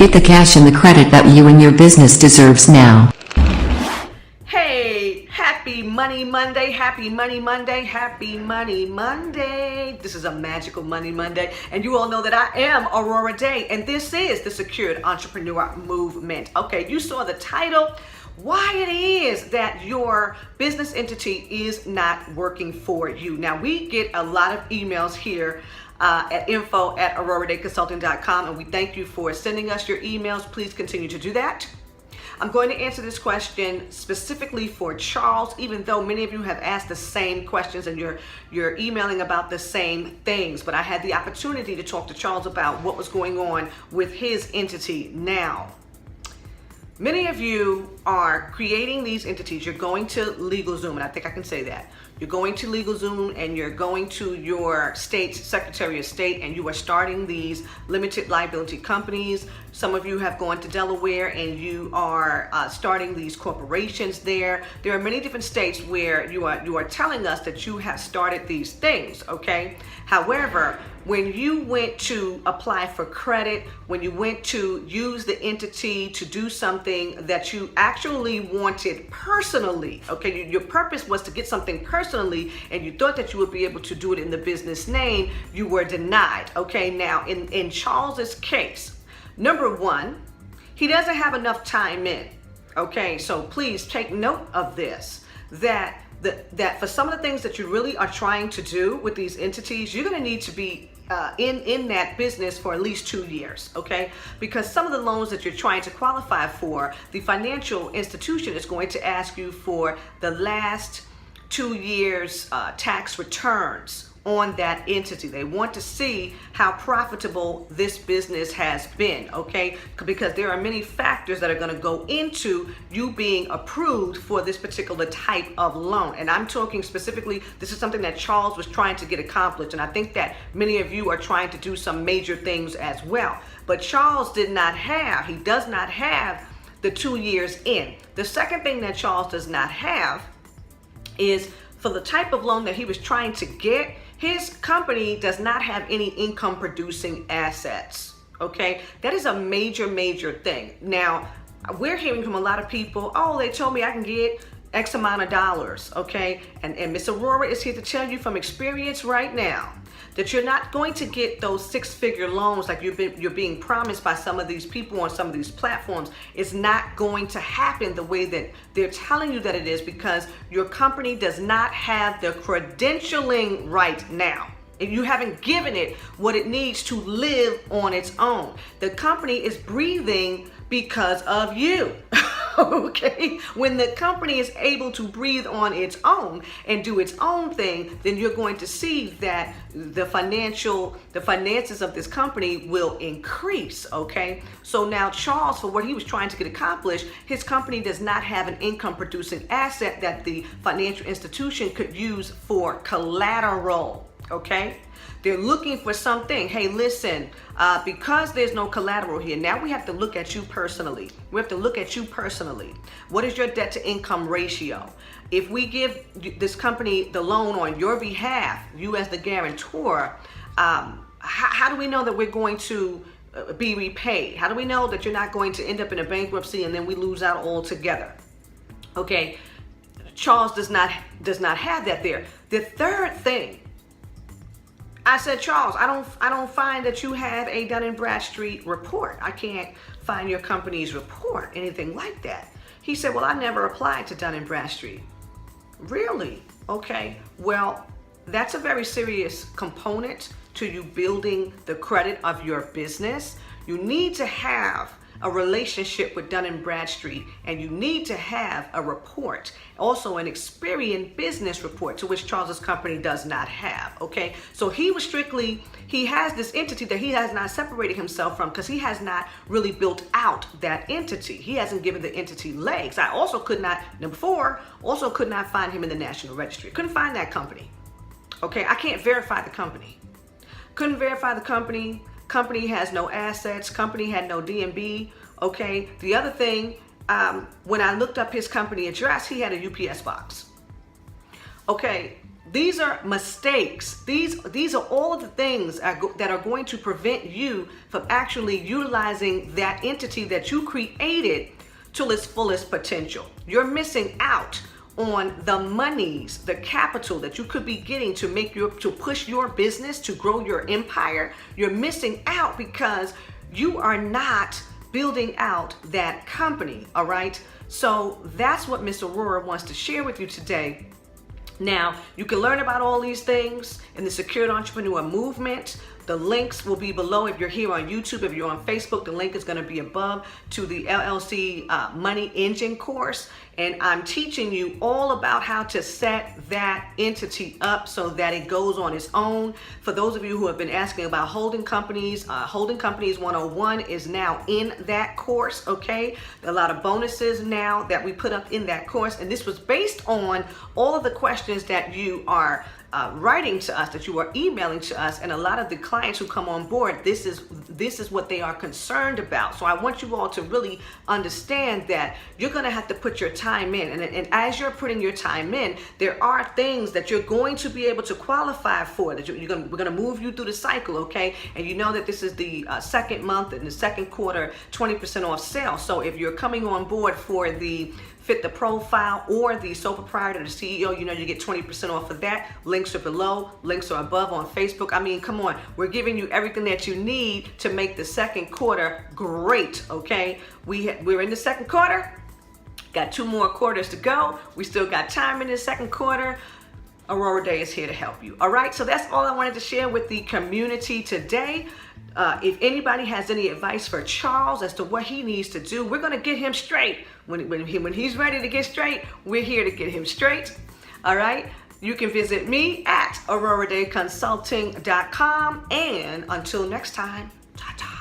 Get the cash and the credit that you and your business deserves now. Hey, happy Money Monday, happy Money Monday, happy Money Monday. This is a magical Money Monday, and you all know that I am Aurorah Dey, and this is the Secured Entrepreneur Movement. Okay, you saw the title, why it is that your business entity is not working for you. Now, we get a lot of emails here at info@aurorahdayconsulting.com, and we thank you for sending us your emails. Please continue to do that. I'm going to answer this question specifically for Charles, even though many of you have asked the same questions and you're emailing about the same things. But I had the opportunity to talk to Charles about what was going on with his entity now. Many of you are creating these entities. You're going to LegalZoom, and I think I can say that. You're going to LegalZoom and you're going to your state's Secretary of State, and you are starting these limited liability companies. Some of you have gone to Delaware and you are starting these corporations there. There are many different states where you are telling us that you have started these things, okay? However, when you went to apply for credit, when you went to use the entity to do something that you actually wanted personally, okay, your purpose was to get something personally, and you thought that you would be able to do it in the business name, you were denied, okay? Now, in Charles's case, number one, he doesn't have enough time in, okay? So please take note of this, that for some of the things that you really are trying to do with these entities, you're going to need to be in that business for at least 2 years, okay? Because some of the loans that you're trying to qualify for, the financial institution is going to ask you for the last 2 years tax returns on that entity. They want to see how profitable this business has been, okay? Because there are many factors that are going to go into you being approved for this particular type of loan. And I'm talking specifically, this is something that Charles was trying to get accomplished, and I think that many of you are trying to do some major things as well. But Charles does not have the 2 years in. The second thing that Charles does not have is, for the type of loan that he was trying to get, his company does not have any income producing assets, okay? That is a major, major thing. Now, we're hearing from a lot of people, oh, they told me I can get X amount of dollars, okay? And Miss Aurorah is here to tell you from experience right now that you're not going to get those six-figure loans like you're being promised by some of these people on some of these platforms. It's not going to happen the way that they're telling you that it is, because your company does not have the credentialing right now. If you haven't given it what it needs to live on its own. The company is breathing because of you. Okay, when the company is able to breathe on its own and do its own thing, then you're going to see that the finances of this company will increase, okay? So now Charles, for what he was trying to get accomplished, his company does not have an income producing asset that the financial institution could use for collateral, okay? They're looking for something. Hey, listen, because there's no collateral here, now we have to look at you personally. We have to look at you personally. What is your debt to income ratio? If we give this company the loan on your behalf, you as the guarantor, how do we know that we're going to be repaid? How do we know that you're not going to end up in a bankruptcy and then we lose out altogether? Okay, Charles does not have that there. The third thing, I said, Charles, I don't find that you have a Dun Bradstreet report. I can't find your company's report, anything like that. He said, well, I never applied to Dun Bradstreet. Really? Okay. Well, that's a very serious component to you building the credit of your business. You need to have a relationship with Dun Bradstreet, and you need to have a report, also an Experian business report, to which Charles's company does not have, okay? So he has this entity that he has not separated himself from, because he has not really built out that entity. He hasn't given the entity legs. I also could not, number four, find him in the National Registry. Couldn't find that company, okay? I can't verify the company. Couldn't verify the company. Company has no assets. Company had no DMB. Okay. The other thing, when I looked up his company address, he had a UPS box. Okay. These are mistakes. These are all of the things that are going to prevent you from actually utilizing that entity that you created to its fullest potential. You're missing out on the monies, the capital that you could be getting to push your business, to grow your empire. You're missing out because you are not building out that company. All right. So that's what Miss Aurorah wants to share with you today. Now, you can learn about all these things in the Secured Entrepreneur Movement. The links will be below if you're here on YouTube. If you're on Facebook, the link is going to be above to the LLC Money Engine course. And I'm teaching you all about how to set that entity up so that it goes on its own. For those of you who have been asking about holding companies 101 is now in that course, okay? A lot of bonuses now that we put up in that course. And this was based on all of the questions that you are writing to us, that you are emailing to us, and a lot of the clients who come on board, this is what they are concerned about. So I want you all to really understand that you're going to have to put your time in, and as you're putting your time in, there are things that you're going to be able to qualify for. That we're going to move you through the cycle, okay? And you know that this is the second month and the second quarter 20% off sale. So if you're coming on board for the Fit the Profile or the Sole Proprietor, the CEO, you know you get 20% off of that. Links are below, links are above on Facebook. I mean, come on, we're giving you everything that you need to make the second quarter great, okay? We're in the second quarter, got 2 more quarters to go. We still got time in the second quarter. Aurorah Dey is here to help you. All right, so that's all I wanted to share with the community today. If anybody has any advice for Charles as to what he needs to do, we're going to get him straight. When he's ready to get straight, we're here to get him straight. All right. You can visit me at AurorahDayConsulting.com. And until next time, ta-ta.